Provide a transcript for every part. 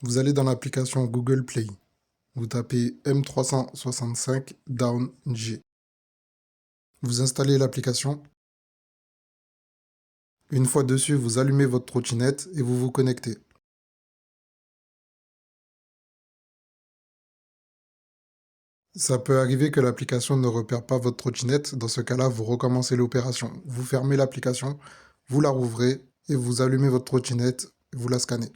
Vous allez dans l'application Google Play. Vous tapez M365 Down G. Vous installez l'application. Une fois dessus, vous allumez votre trottinette et vous vous connectez. Ça peut arriver que l'application ne repère pas votre trottinette. Dans ce cas-là, vous recommencez l'opération. Vous fermez l'application, vous la rouvrez et vous allumez votre trottinette et vous la scannez.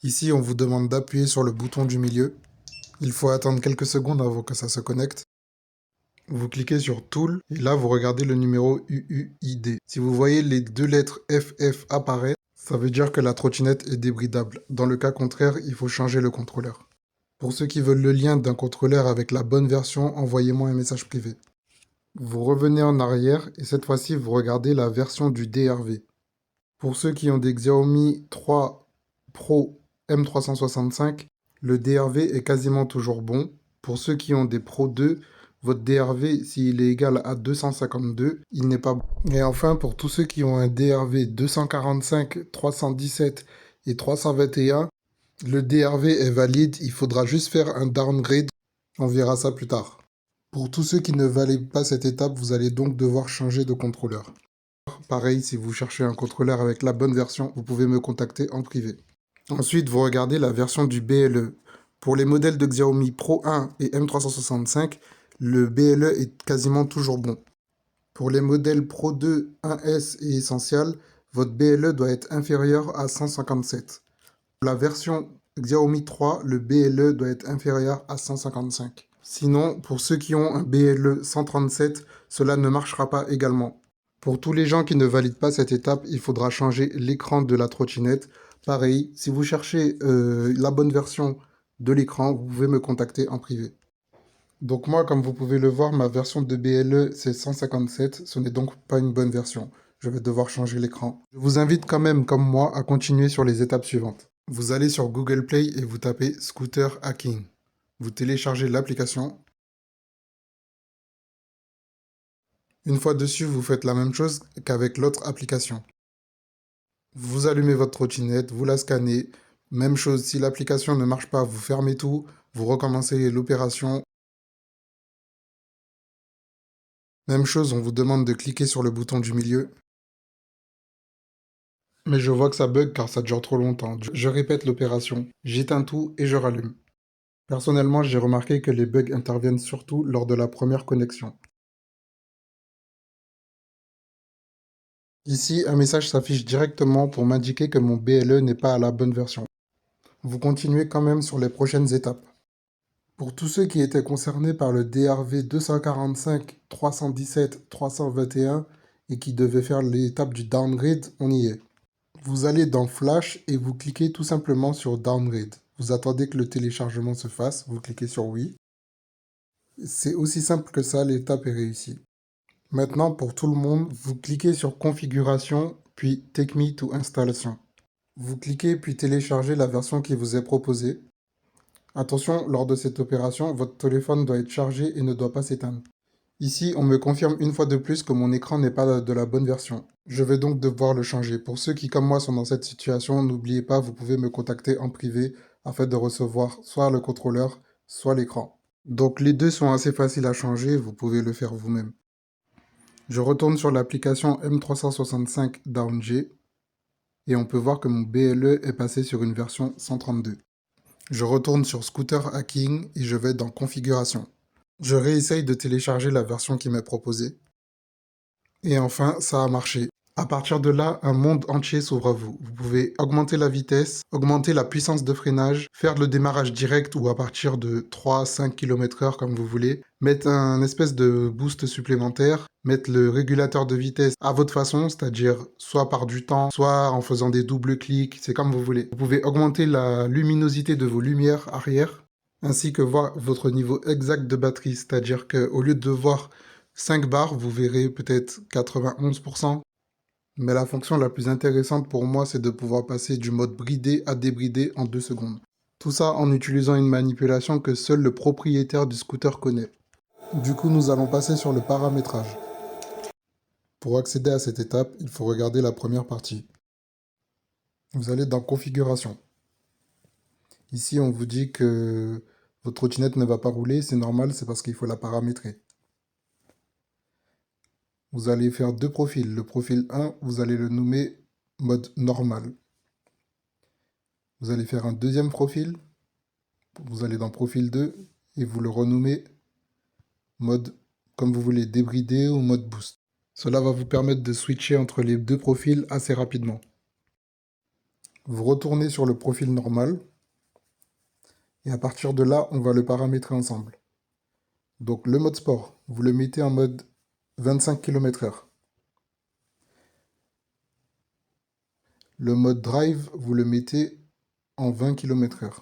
Ici, on vous demande d'appuyer sur le bouton du milieu. Il faut attendre quelques secondes avant que ça se connecte. Vous cliquez sur Tool et là, vous regardez le numéro UUID. Si vous voyez les deux lettres FF apparaître, ça veut dire que la trottinette est débridable. Dans le cas contraire, il faut changer le contrôleur. Pour ceux qui veulent le lien d'un contrôleur avec la bonne version, envoyez-moi un message privé. Vous revenez en arrière et cette fois-ci, vous regardez la version du DRV. Pour ceux qui ont des Xiaomi 3 Pro M365, le DRV est quasiment toujours bon. Pour ceux qui ont des Pro 2, votre DRV, s'il est égal à 252, il n'est pas bon. Et enfin, pour tous ceux qui ont un DRV 245, 317 et 321, le DRV est valide, il faudra juste faire un downgrade. On verra ça plus tard. Pour tous ceux qui ne valident pas cette étape, vous allez donc devoir changer de contrôleur. Pareil, si vous cherchez un contrôleur avec la bonne version, vous pouvez me contacter en privé. Ensuite, vous regardez la version du BLE. Pour les modèles de Xiaomi Pro 1 et M365, le BLE est quasiment toujours bon. Pour les modèles Pro 2, 1S et Essential, votre BLE doit être inférieur à 157. Pour la version Xiaomi 3, le BLE doit être inférieur à 155. Sinon, pour ceux qui ont un BLE 137, cela ne marchera pas également. Pour tous les gens qui ne valident pas cette étape, il faudra changer l'écran de la trottinette. Pareil, si vous cherchez la bonne version de l'écran, vous pouvez me contacter en privé. Donc moi, comme vous pouvez le voir, ma version de BLE, c'est 157. Ce n'est donc pas une bonne version. Je vais devoir changer l'écran. Je vous invite quand même, comme moi, à continuer sur les étapes suivantes. Vous allez sur Google Play et vous tapez Scooter Hacking. Vous téléchargez l'application. Une fois dessus, vous faites la même chose qu'avec l'autre application. Vous allumez votre trottinette, vous la scannez. Même chose, si l'application ne marche pas, vous fermez tout, vous recommencez l'opération. Même chose, on vous demande de cliquer sur le bouton du milieu. Mais je vois que ça bug car ça dure trop longtemps. Je répète l'opération. J'éteins tout et je rallume. Personnellement, j'ai remarqué que les bugs interviennent surtout lors de la première connexion. Ici, un message s'affiche directement pour m'indiquer que mon BLE n'est pas à la bonne version. Vous continuez quand même sur les prochaines étapes. Pour tous ceux qui étaient concernés par le DRV 245, 317, 321 et qui devaient faire l'étape du downgrade, on y est. Vous allez dans Flash et vous cliquez tout simplement sur Downgrade. Vous attendez que le téléchargement se fasse, vous cliquez sur Oui. C'est aussi simple que ça, l'étape est réussie. Maintenant, pour tout le monde, vous cliquez sur Configuration, puis Take Me to Installation. Vous cliquez puis téléchargez la version qui vous est proposée. Attention, lors de cette opération, votre téléphone doit être chargé et ne doit pas s'éteindre. Ici, on me confirme une fois de plus que mon écran n'est pas de la bonne version. Je vais donc devoir le changer. Pour ceux qui, comme moi, sont dans cette situation, n'oubliez pas, vous pouvez me contacter en privé afin de recevoir soit le contrôleur, soit l'écran. Donc les deux sont assez faciles à changer, vous pouvez le faire vous-même. Je retourne sur l'application M365 DownG et on peut voir que mon BLE est passé sur une version 132. Je retourne sur Scooter Hacking et je vais dans Configuration. Je réessaye de télécharger la version qui m'est proposée. Et enfin, ça a marché. À partir de là, un monde entier s'ouvre à vous. Vous pouvez augmenter la vitesse, augmenter la puissance de freinage, faire le démarrage direct ou à partir de 3-5 km/h comme vous voulez, mettre un espèce de boost supplémentaire, mettre le régulateur de vitesse à votre façon, c'est-à-dire soit par du temps, soit en faisant des doubles clics, c'est comme vous voulez. Vous pouvez augmenter la luminosité de vos lumières arrière, ainsi que voir votre niveau exact de batterie, c'est-à-dire qu'au lieu de voir 5 barres, vous verrez peut-être 91%. Mais la fonction la plus intéressante pour moi, c'est de pouvoir passer du mode bridé à débridé en 2 secondes. Tout ça en utilisant une manipulation que seul le propriétaire du scooter connaît. Du coup, nous allons passer sur le paramétrage. Pour accéder à cette étape, il faut regarder la première partie. Vous allez dans Configuration. Ici, on vous dit que votre trottinette ne va pas rouler. C'est normal, c'est parce qu'il faut la paramétrer. Vous allez faire deux profils. Le profil 1, vous allez le nommer mode normal. Vous allez faire un deuxième profil. Vous allez dans profil 2 et vous le renommez mode, comme vous voulez, débridé ou mode boost. Cela va vous permettre de switcher entre les deux profils assez rapidement. Vous retournez sur le profil normal et à partir de là, on va le paramétrer ensemble. Donc le mode sport, vous le mettez en mode 25 km/h. Le mode drive, vous le mettez en 20 km/h.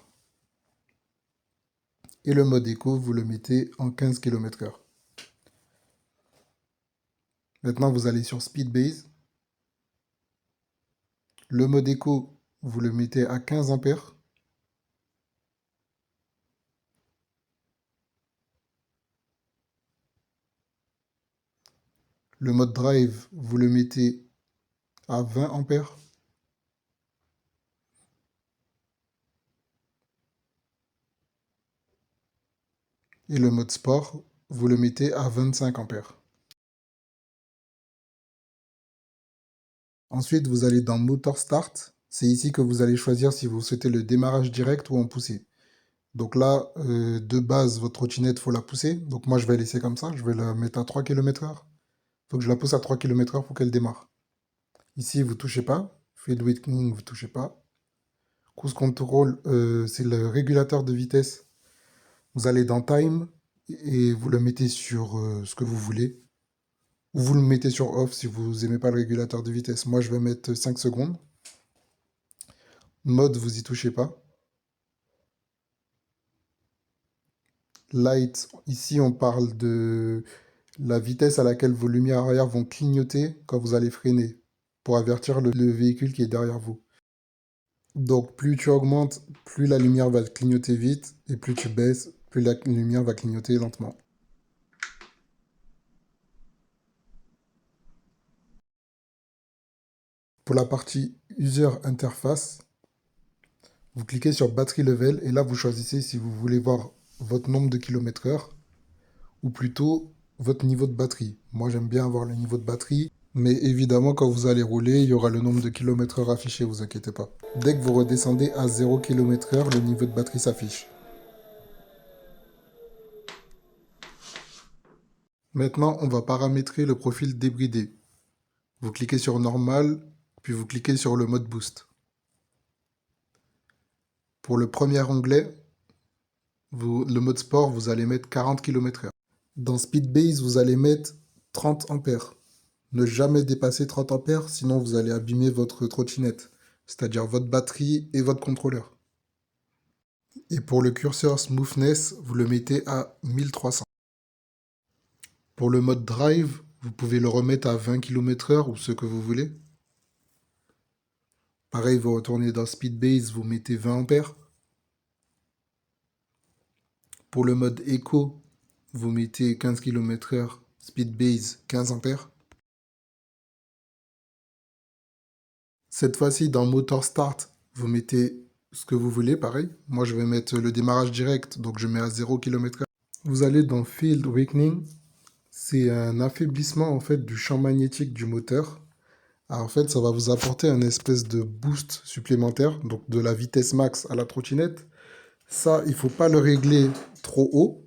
Et le mode éco, vous le mettez en 15 km/h. Maintenant, vous allez sur Speed Base. Le mode éco, vous le mettez à 15 ampères. Le mode drive, vous le mettez à 20 ampères. Et le mode sport, vous le mettez à 25 ampères. Ensuite, vous allez dans Motor Start. C'est ici que vous allez choisir si vous souhaitez le démarrage direct ou en poussée. Donc là, de base, votre trottinette, il faut la pousser. Donc moi, je vais laisser comme ça. Je vais la mettre à 3 km/h. Il faut que je la pousse à 3 km/h pour qu'elle démarre. Ici, vous ne touchez pas. Field Weakening, vous ne touchez pas. Cruise Control, c'est le régulateur de vitesse. Vous allez dans Time et vous le mettez sur ce que vous voulez. Ou vous le mettez sur Off si vous n'aimez pas le régulateur de vitesse. Moi, je vais mettre 5 secondes. Mode, vous y touchez pas. Light, ici, on parle de la vitesse à laquelle vos lumières arrière vont clignoter quand vous allez freiner pour avertir le véhicule qui est derrière vous. Donc, plus tu augmentes, plus la lumière va clignoter vite, et plus tu baisses, plus la lumière va clignoter lentement. Pour la partie User Interface, vous cliquez sur Battery Level, et là, vous choisissez si vous voulez voir votre nombre de kilomètres-heure, ou plutôt votre niveau de batterie. Moi, j'aime bien avoir le niveau de batterie, mais évidemment, quand vous allez rouler, il y aura le nombre de kilomètres-heure affiché, vous inquiétez pas. Dès que vous redescendez à 0 km/h, le niveau de batterie s'affiche. Maintenant, on va paramétrer le profil débridé. Vous cliquez sur Normal, puis vous cliquez sur le mode Boost. Pour le premier onglet, le mode Sport, vous allez mettre 40 km/h. Dans Speed Base, vous allez mettre 30 ampères. Ne jamais dépasser 30 ampères, sinon vous allez abîmer votre trottinette, c'est-à-dire votre batterie et votre contrôleur. Et pour le curseur Smoothness, vous le mettez à 1300. Pour le mode Drive, vous pouvez le remettre à 20 km/h ou ce que vous voulez. Pareil, vous retournez dans Speed Base, vous mettez 20 ampères. Pour le mode Eco, vous mettez 15 km/h, Speed Base 15 ampères. Cette fois-ci, dans Motor Start, vous mettez ce que vous voulez, pareil. Moi, je vais mettre le démarrage direct, donc je mets à 0 km/h. Vous allez dans Field Weakening. C'est un affaiblissement en fait du champ magnétique du moteur. Alors, en fait, ça va vous apporter un espèce de boost supplémentaire, donc de la vitesse max à la trottinette. Ça, il ne faut pas le régler trop haut.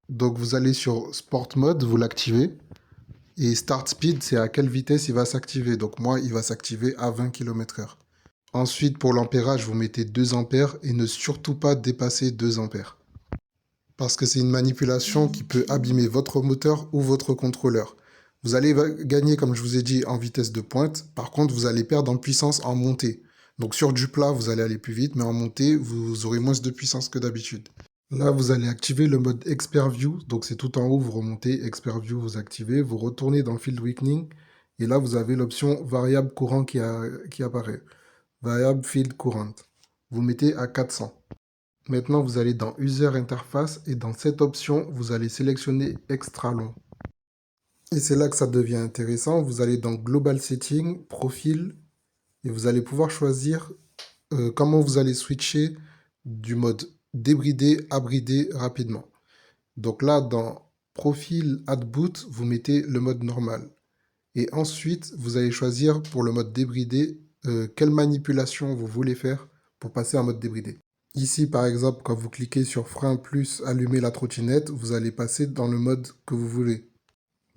Donc vous allez sur Sport Mode, vous l'activez. Et Start Speed, c'est à quelle vitesse il va s'activer. Donc moi, il va s'activer à 20 km/h. Ensuite, pour l'ampérage, vous mettez 2 ampères et ne surtout pas dépasser 2 ampères. Parce que c'est une manipulation qui peut abîmer votre moteur ou votre contrôleur. Vous allez gagner, comme je vous ai dit, en vitesse de pointe. Par contre, vous allez perdre en puissance en montée. Donc sur du plat, vous allez aller plus vite, mais en montée, vous aurez moins de puissance que d'habitude. Là, vous allez activer le mode Expert View. Donc c'est tout en haut, vous remontez, Expert View, vous activez, vous retournez dans Field Weakening. Et là, vous avez l'option variable courant qui apparaît. Variable Field Courant. Vous mettez à 400. Maintenant, vous allez dans User Interface et dans cette option, vous allez sélectionner Extra Long. Et c'est là que ça devient intéressant. Vous allez dans Global Setting, Profil, Et vous allez pouvoir choisir comment vous allez switcher du mode débridé à bridé rapidement. Donc là, dans Profil Add Boot, vous mettez le mode normal. Et ensuite, vous allez choisir pour le mode débridé quelle manipulation vous voulez faire pour passer en mode débridé. Ici, par exemple, quand vous cliquez sur frein plus allumer la trottinette, vous allez passer dans le mode que vous voulez.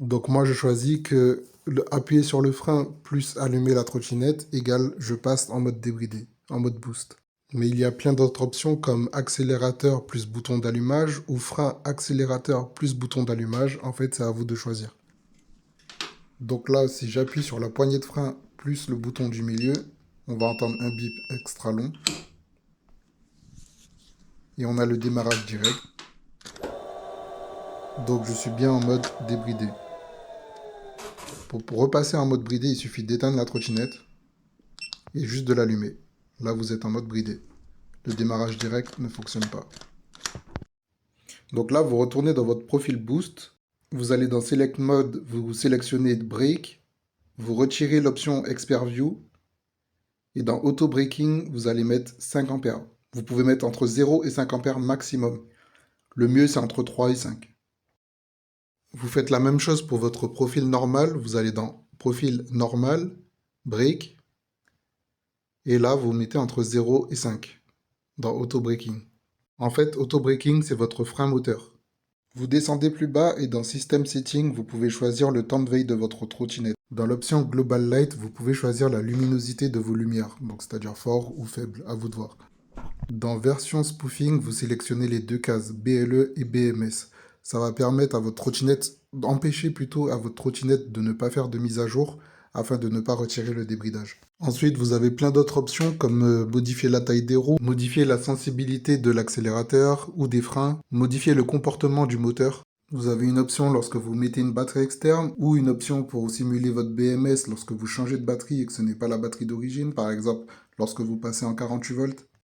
Donc moi, je choisis que appuyer sur le frein plus allumer la trottinette égale je passe en mode débridé, en mode boost. Mais il y a plein d'autres options comme accélérateur plus bouton d'allumage ou frein accélérateur plus bouton d'allumage. En fait, c'est à vous de choisir. Donc là, si j'appuie sur la poignée de frein plus le bouton du milieu, on va entendre un bip extra long. Et on a le démarrage direct. Donc je suis bien en mode débridé. Pour repasser en mode bridé, il suffit d'éteindre la trottinette et juste de l'allumer. Là, vous êtes en mode bridé. Le démarrage direct ne fonctionne pas. Donc là, vous retournez dans votre profil Boost. Vous allez dans Select Mode, vous sélectionnez Brake. Vous retirez l'option Expert View. Et dans Auto Braking, vous allez mettre 5 ampères. Vous pouvez mettre entre 0 et 5 ampères maximum. Le mieux, c'est entre 3 et 5. Vous faites la même chose pour votre profil normal. Vous allez dans Profil normal, Brake. Et là, vous mettez entre 0 et 5 dans Auto Braking. En fait, Auto Braking, c'est votre frein moteur. Vous descendez plus bas et dans System Setting, vous pouvez choisir le temps de veille de votre trottinette. Dans l'option Global Light, vous pouvez choisir la luminosité de vos lumières, donc c'est-à-dire fort ou faible, à vous de voir. Dans Version Spoofing, vous sélectionnez les deux cases, BLE et BMS. Ça va permettre à votre trottinette, d'empêcher plutôt à votre trottinette de ne pas faire de mise à jour, afin de ne pas retirer le débridage. Ensuite, vous avez plein d'autres options comme modifier la taille des roues, modifier la sensibilité de l'accélérateur ou des freins, modifier le comportement du moteur. Vous avez une option lorsque vous mettez une batterie externe ou une option pour simuler votre BMS lorsque vous changez de batterie et que ce n'est pas la batterie d'origine, par exemple lorsque vous passez en 48 volts.